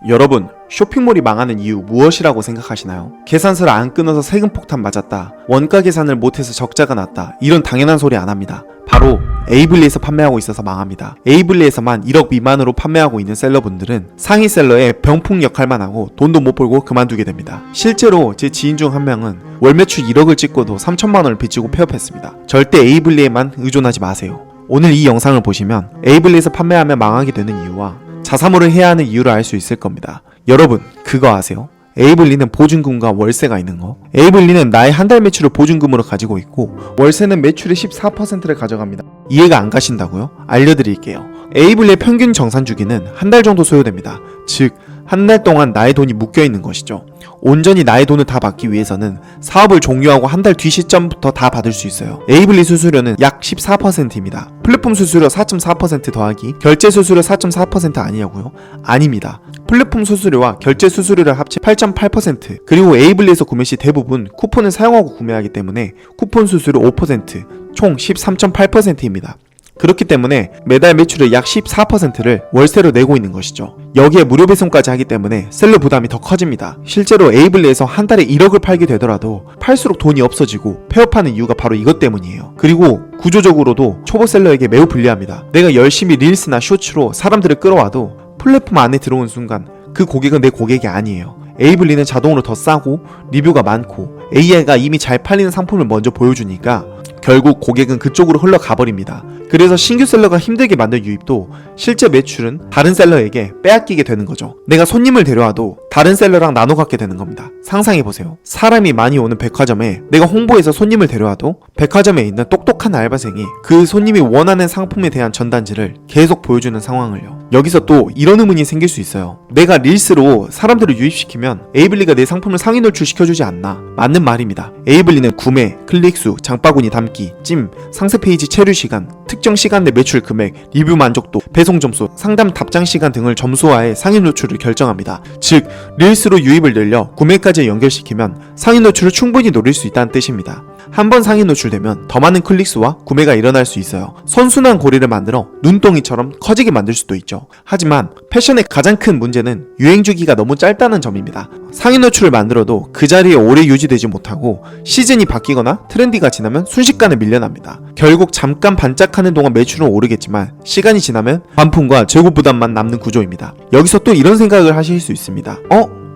여러분, 쇼핑몰이 망하는 이유 무엇이라고 생각하시나요? 계산서를 안 끊어서 세금 폭탄 맞았다, 원가 계산을 못해서 적자가 났다, 이런 당연한 소리 안 합니다. 바로 에이블리에서 판매하고 있어서 망합니다. 에이블리에서만 1억 미만으로 판매하고 있는 셀러분들은 상위 셀러의 병풍 역할만 하고 돈도 못 벌고 그만두게 됩니다. 실제로 제 지인 중 한 명은 월 매출 1억을 찍고도 3천만 원을 빚지고 폐업했습니다. 절대 에이블리에만 의존하지 마세요. 오늘 이 영상을 보시면 에이블리에서 판매하면 망하게 되는 이유와 자사몰을 해야 하는 이유를 알 수 있을 겁니다. 여러분, 그거 아세요? 에이블리는 보증금과 월세가 있는 거. 에이블리는 나의 한 달 매출을 보증금으로 가지고 있고 월세는 매출의 14%를 가져갑니다. 이해가 안 가신다고요? 알려드릴게요. 에이블리의 평균 정산 주기는 한 달 정도 소요됩니다. 즉, 한 달 동안 나의 돈이 묶여있는 것이죠. 온전히 나의 돈을 다 받기 위해서는 사업을 종료하고 한 달 뒤 시점부터 다 받을 수 있어요. 에이블리 수수료는 약 14%입니다. 플랫폼 수수료 4.4% 더하기 결제 수수료 4.4% 아니냐고요? 아닙니다. 플랫폼 수수료와 결제 수수료를 합쳐 8.8%, 그리고 에이블리에서 구매 시 대부분 쿠폰을 사용하고 구매하기 때문에 쿠폰 수수료 5%, 총 13.8%입니다. 그렇기 때문에 매달 매출의 약 14%를 월세로 내고 있는 것이죠. 여기에 무료 배송까지 하기 때문에 셀러 부담이 더 커집니다. 실제로 에이블리에서 한 달에 1억을 팔게 되더라도 팔수록 돈이 없어지고 폐업하는 이유가 바로 이것 때문이에요. 그리고 구조적으로도 초보 셀러에게 매우 불리합니다. 내가 열심히 릴스나 쇼츠로 사람들을 끌어와도 플랫폼 안에 들어온 순간 그 고객은 내 고객이 아니에요. 에이블리는 자동으로 더 싸고 리뷰가 많고 AI가 이미 잘 팔리는 상품을 먼저 보여주니까 결국 고객은 그쪽으로 흘러가버립니다. 그래서 신규 셀러가 힘들게 만든 유입도 실제 매출은 다른 셀러에게 빼앗기게 되는 거죠. 내가 손님을 데려와도 다른 셀러랑 나눠 갖게 되는 겁니다. 상상해보세요. 사람이 많이 오는 백화점에 내가 홍보해서 손님을 데려와도 백화점에 있는 똑똑한 알바생이 그 손님이 원하는 상품에 대한 전단지를 계속 보여주는 상황을요. 여기서 또 이런 의문이 생길 수 있어요. 내가 릴스로 사람들을 유입시키면 에이블리가 내 상품을 상위 노출시켜주지 않나? 맞는 말입니다. 에이블리는 구매, 클릭수, 장바구니 담기, 찜, 상세 페이지 체류 시간, 특정 시간 내 매출 금액, 리뷰 만족도, 배송 점수, 상담 답장 시간 등을 점수화해 상위 노출을 결정합니다. 즉, 릴스로 유입을 늘려 구매까지 연결시키면 상위 노출을 충분히 노릴 수 있다는 뜻입니다. 한번 상위 노출되면 더 많은 클릭수와 구매가 일어날 수 있어요. 선순환 고리를 만들어 눈덩이처럼 커지게 만들 수도 있죠. 하지만 패션의 가장 큰 문제는 유행 주기가 너무 짧다는 점입니다. 상위 노출을 만들어도 그 자리에 오래 유지되지 못하고 시즌이 바뀌거나 트렌디가 지나면 순식간에 밀려납니다. 결국 잠깐 반짝하는 동안 매출은 오르겠지만 시간이 지나면 반품과 재고 부담만 남는 구조입니다. 여기서 또 이런 생각을 하실 수 있습니다.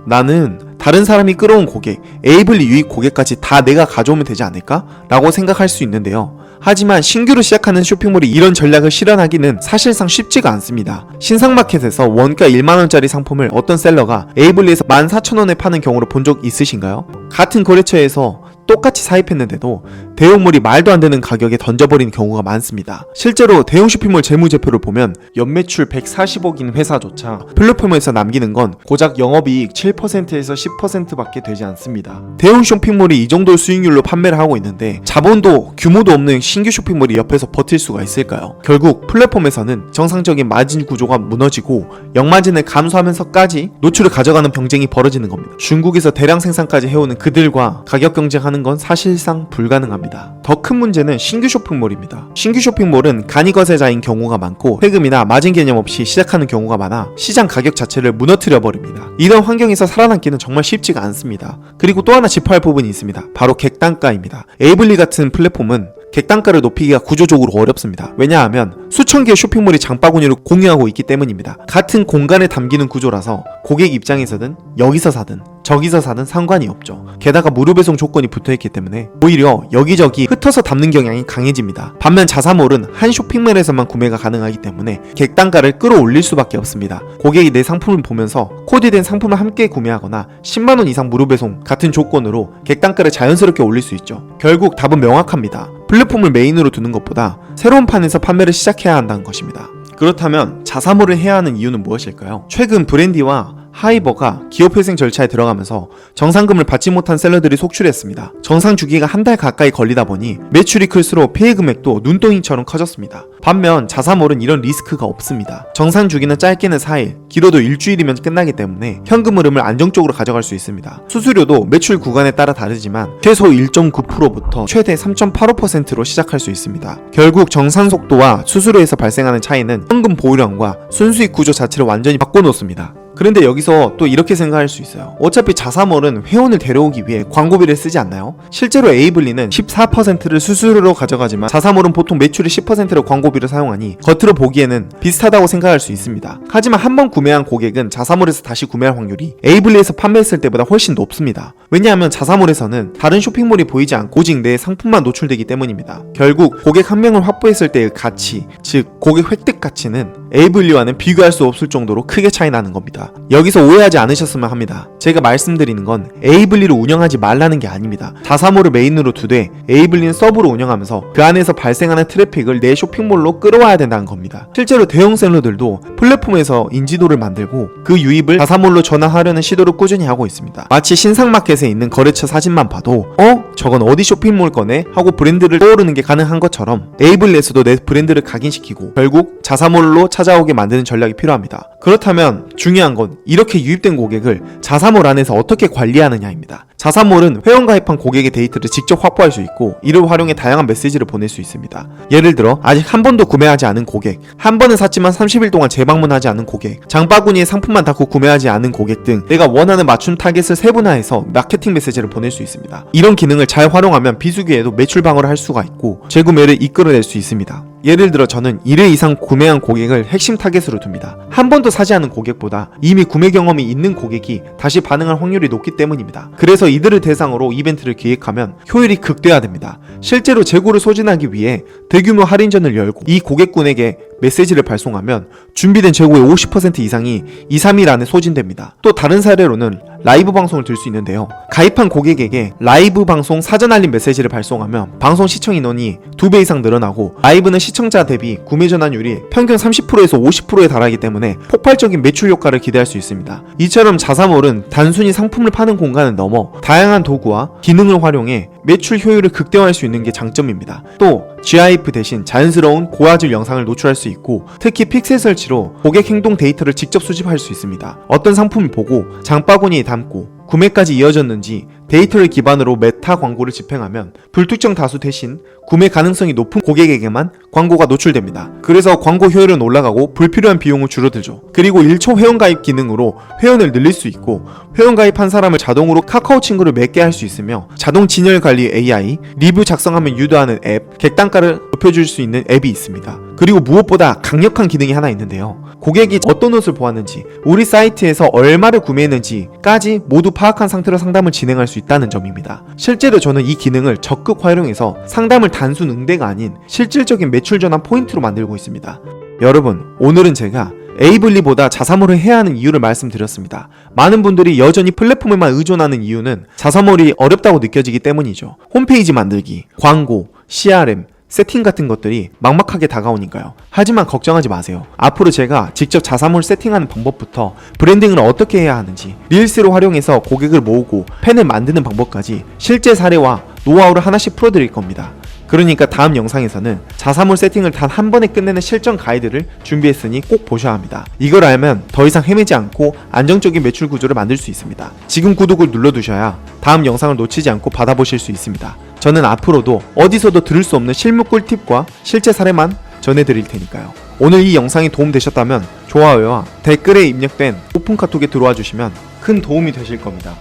나는 다른 사람이 끌어온 고객, 에이블리 유입 고객까지 다 내가 가져오면 되지 않을까? 라고 생각할 수 있는데요. 하지만 신규로 시작하는 쇼핑몰이 이런 전략을 실현하기는 사실상 쉽지가 않습니다. 신상마켓에서 원가 1만원짜리 상품을 어떤 셀러가 에이블리에서 14,000원에 파는 경우를 본 적 있으신가요? 같은 거래처에서 똑같이 사입했는데도 대형몰이 말도 안 되는 가격에 던져버리는 경우가 많습니다. 실제로 대형 쇼핑몰 재무제표를 보면 연매출 140억인 회사조차 플랫폼에서 남기는 건 고작 영업이익 7%에서 10%밖에 되지 않습니다. 대형 쇼핑몰이 이 정도 수익률로 판매를 하고 있는데 자본도 규모도 없는 신규 쇼핑몰이 옆에서 버틸 수가 있을까요? 결국 플랫폼에서는 정상적인 마진 구조가 무너지고 역마진을 감소하면서까지 노출을 가져가는 경쟁이 벌어지는 겁니다. 중국에서 대량 생산까지 해오는 그들과 가격 경쟁하는 건 사실상 불가능합니다. 더 큰 문제는 신규 쇼핑몰입니다. 신규 쇼핑몰은 간이거세자인 경우가 많고 세금이나 마진 개념 없이 시작하는 경우가 많아 시장 가격 자체를 무너뜨려 버립니다. 이런 환경에서 살아남기는 정말 쉽지가 않습니다. 그리고 또 하나 짚어야 할 부분이 있습니다. 바로 객단가입니다. 에이블리 같은 플랫폼은 객단가를 높이기가 구조적으로 어렵습니다. 왜냐하면 수천 개의 쇼핑몰이 장바구니를 공유하고 있기 때문입니다. 같은 공간에 담기는 구조라서 고객 입장에서는 여기서 사든 저기서 사든 상관이 없죠. 게다가 무료 배송 조건이 붙어있기 때문에 오히려 여기저기 흩어서 담는 경향이 강해집니다. 반면 자사몰은 한 쇼핑몰에서만 구매가 가능하기 때문에 객단가를 끌어올릴 수밖에 없습니다. 고객이 내 상품을 보면서 코디된 상품을 함께 구매하거나 10만원 이상 무료 배송 같은 조건으로 객단가를 자연스럽게 올릴 수 있죠. 결국 답은 명확합니다. 플랫폼을 메인으로 두는 것보다 새로운 판에서 판매를 시작해야 한다는 것입니다. 그렇다면 자사몰을 해야 하는 이유는 무엇일까요? 최근 브랜디와 하이버가 기업회생 절차에 들어가면서 정상금을 받지 못한 셀러들이 속출했습니다. 정상 주기가 한 달 가까이 걸리다 보니 매출이 클수록 폐해 금액도 눈덩이처럼 커졌습니다. 반면 자사몰은 이런 리스크가 없습니다. 정상 주기는 짧게는 4일, 길어도 일주일이면 끝나기 때문에 현금 흐름을 안정적으로 가져갈 수 있습니다. 수수료도 매출 구간에 따라 다르지만 최소 1.9%부터 최대 3.85%로 시작할 수 있습니다. 결국 정산 속도와 수수료에서 발생하는 차이는 현금 보유량과 순수익 구조 자체를 완전히 바꿔놓습니다. 그런데 여기서 또 이렇게 생각할 수 있어요. 어차피 자사몰은 회원을 데려오기 위해 광고비를 쓰지 않나요? 실제로 에이블리는 14%를 수수료로 가져가지만 자사몰은 보통 매출의 10%를 광고비로 사용하니 겉으로 보기에는 비슷하다고 생각할 수 있습니다. 하지만 한번 구매한 고객은 자사몰에서 다시 구매할 확률이 에이블리에서 판매했을 때보다 훨씬 높습니다. 왜냐하면 자사몰에서는 다른 쇼핑몰이 보이지 않고 오직 내 상품만 노출되기 때문입니다. 결국 고객 한 명을 확보했을 때의 가치, 즉 고객 획득 가치는 에이블리와는 비교할 수 없을 정도로 크게 차이 나는 겁니다. 여기서 오해하지 않으셨으면 합니다. 제가 말씀드리는 건 에이블리를 운영하지 말라는 게 아닙니다. 자사몰을 메인으로 두되 에이블리는 서브로 운영하면서 그 안에서 발생하는 트래픽을 내 쇼핑몰로 끌어와야 된다는 겁니다. 실제로 대형 셀러들도 플랫폼에서 인지도를 만들고 그 유입을 자사몰로 전환하려는 시도를 꾸준히 하고 있습니다. 마치 신상마켓에 있는 거래처 사진만 봐도 저건 어디 쇼핑몰 거네? 하고 브랜드를 떠오르는 게 가능한 것처럼 에이블리에서도 내 브랜드를 각인시키고 결국 자사몰로 찾아오게 만드는 전략이 필요합니다. 그렇다면 중요한 건 이렇게 유입된 고객을 자사몰 안에서 어떻게 관리하느냐입니다. 자사몰은 회원가입한 고객의 데이터를 직접 확보할 수 있고 이를 활용해 다양한 메시지를 보낼 수 있습니다. 예를 들어 아직 한 번도 구매하지 않은 고객, 한 번은 샀지만 30일 동안 재방문하지 않은 고객, 장바구니에 상품만 닫고 구매하지 않은 고객 등 내가 원하는 맞춤 타겟을 세분화해서 마케팅 메시지를 보낼 수 있습니다. 이런 기능을 잘 활용하면 비수기에도 매출 방어를 할 수가 있고 재구매를 이끌어낼 수 있습니다. 예를 들어 저는 1회 이상 구매한 고객을 핵심 타겟으로 둡니다. 한 번도 사지 않은 고객보다 이미 구매 경험이 있는 고객이 다시 반응할 확률이 높기 때문입니다. 그래서 이들을 대상으로 이벤트를 기획하면 효율이 극대화됩니다. 실제로 재고를 소진하기 위해 대규모 할인전을 열고 이 고객군에게 메시지를 발송하면 준비된 재고의 50% 이상이 2-3일 안에 소진됩니다. 또 다른 사례로는 라이브 방송을 들 수 있는데요. 가입한 고객에게 라이브 방송 사전 알림 메시지를 발송하면 방송 시청 인원이 2배 이상 늘어나고 라이브는 시청자 대비 구매 전환율이 평균 30%에서 50%에 달하기 때문에 폭발적인 매출 효과를 기대할 수 있습니다. 이처럼 자사몰은 단순히 상품을 파는 공간을 넘어 다양한 도구와 기능을 활용해 매출 효율을 극대화할 수 있는 게 장점입니다. 또 GIF 대신 자연스러운 고화질 영상을 노출할 수 있고 특히 픽셀 설치로 고객 행동 데이터를 직접 수집할 수 있습니다. 어떤 상품을 보고 장바구니에 담고 구매까지 이어졌는지 데이터를 기반으로 메타 광고를 집행하면 불특정 다수 대신 구매 가능성이 높은 고객에게만 광고가 노출됩니다. 그래서 광고 효율은 올라가고 불필요한 비용은 줄어들죠. 그리고 1초 회원가입 기능으로 회원을 늘릴 수 있고 회원가입한 사람을 자동으로 카카오 친구를 맺게 할 수 있으며 자동 진열 관리 AI, 리뷰 작성하면 유도하는 앱, 객단가를 높여줄 수 있는 앱이 있습니다. 그리고 무엇보다 강력한 기능이 하나 있는데요. 고객이 어떤 옷을 보았는지, 우리 사이트에서 얼마를 구매했는지까지 모두 파악한 상태로 상담을 진행할 수 있다는 점입니다. 실제로 저는 이 기능을 적극 활용해서 상담을 단순 응대가 아닌 실질적인 매출 전환 포인트로 만들고 있습니다. 여러분, 오늘은 제가 에이블리보다 자사몰을 해야 하는 이유를 말씀드렸습니다. 많은 분들이 여전히 플랫폼에만 의존하는 이유는 자사몰이 어렵다고 느껴지기 때문이죠. 홈페이지 만들기, 광고, CRM, 세팅 같은 것들이 막막하게 다가오니까요. 하지만 걱정하지 마세요. 앞으로 제가 직접 자사몰 세팅하는 방법부터 브랜딩을 어떻게 해야 하는지, 릴스를 활용해서 고객을 모으고 팬을 만드는 방법까지 실제 사례와 노하우를 하나씩 풀어드릴 겁니다. 그러니까 다음 영상에서는 자사몰 세팅을 단 한 번에 끝내는 실전 가이드를 준비했으니 꼭 보셔야 합니다. 이걸 알면 더 이상 헤매지 않고 안정적인 매출 구조를 만들 수 있습니다. 지금 구독을 눌러두셔야 다음 영상을 놓치지 않고 받아보실 수 있습니다. 저는 앞으로도 어디서도 들을 수 없는 실무 꿀팁과 실제 사례만 전해드릴 테니까요. 오늘 이 영상이 도움되셨다면 좋아요와 댓글에 입력된 오픈카톡에 들어와 주시면 큰 도움이 되실 겁니다.